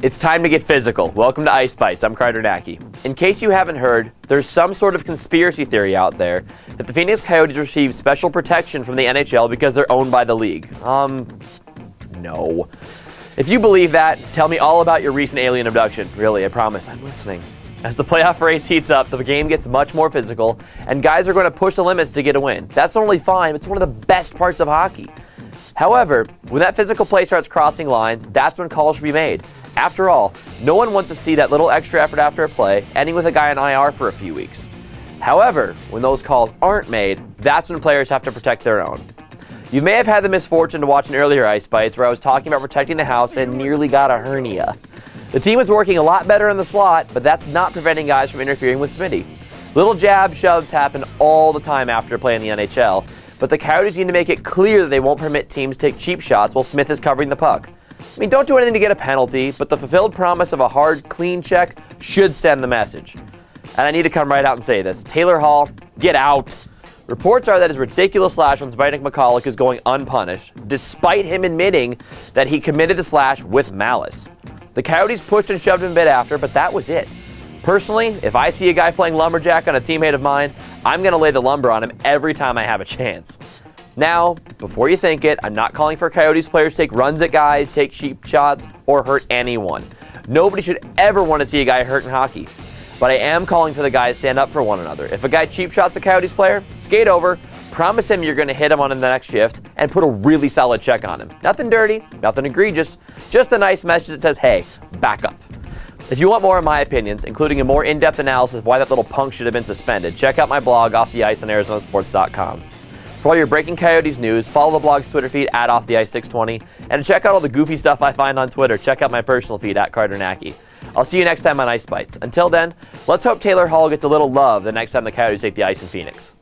It's time to get physical. Welcome to Ice Bites. I'm Nacke. In case you haven't heard, there's some sort of conspiracy theory out there that the Phoenix Coyotes receive special protection from the NHL because they're owned by the league. No. If you believe that, tell me all about your recent alien abduction. Really, I promise, I'm listening. As the playoff race heats up, the game gets much more physical, and guys are going to push the limits to get a win. That's not only fine, it's one of the best parts of hockey. However, when that physical play starts crossing lines, that's when calls should be made. After all, no one wants to see that little extra effort after a play, ending with a guy on IR for a few weeks. However, when those calls aren't made, that's when players have to protect their own. You may have had the misfortune to watch an earlier Ice Bites where I was talking about protecting the house and nearly got a hernia. The team is working a lot better in the slot, but that's not preventing guys from interfering with Smitty. Little jab shoves happen all the time after playing the NHL, but the Coyotes need to make it clear that they won't permit teams to take cheap shots while Smith is covering the puck. I mean, don't do anything to get a penalty, but the fulfilled promise of a hard, clean check should send the message. And I need to come right out and say this. Taylor Hall, get out. Reports are that his ridiculous slash on Zbynek McCulloch is going unpunished, despite him admitting that he committed the slash with malice. The Coyotes pushed and shoved him a bit after, but that was it. Personally, if I see a guy playing lumberjack on a teammate of mine, I'm going to lay the lumber on him every time I have a chance. Now, before you think it, I'm not calling for Coyotes players to take runs at guys, take cheap shots, or hurt anyone. Nobody should ever want to see a guy hurt in hockey. But I am calling for the guys to stand up for one another. If a guy cheap shots a Coyotes player, skate over, promise him you're going to hit him on in the next shift, and put a really solid check on him. Nothing dirty, nothing egregious, just a nice message that says, hey, back up. If you want more of my opinions, including a more in-depth analysis of why that little punk should have been suspended, check out my blog, Off the Ice, on ArizonaSports.com. For all your breaking Coyotes news, follow the blog's Twitter feed at OffTheIce620, and to check out all the goofy stuff I find on Twitter, check out my personal feed at Nacke. I'll see you next time on Ice Bites. Until then, let's hope Taylor Hall gets a little love the next time the Coyotes take the ice in Phoenix.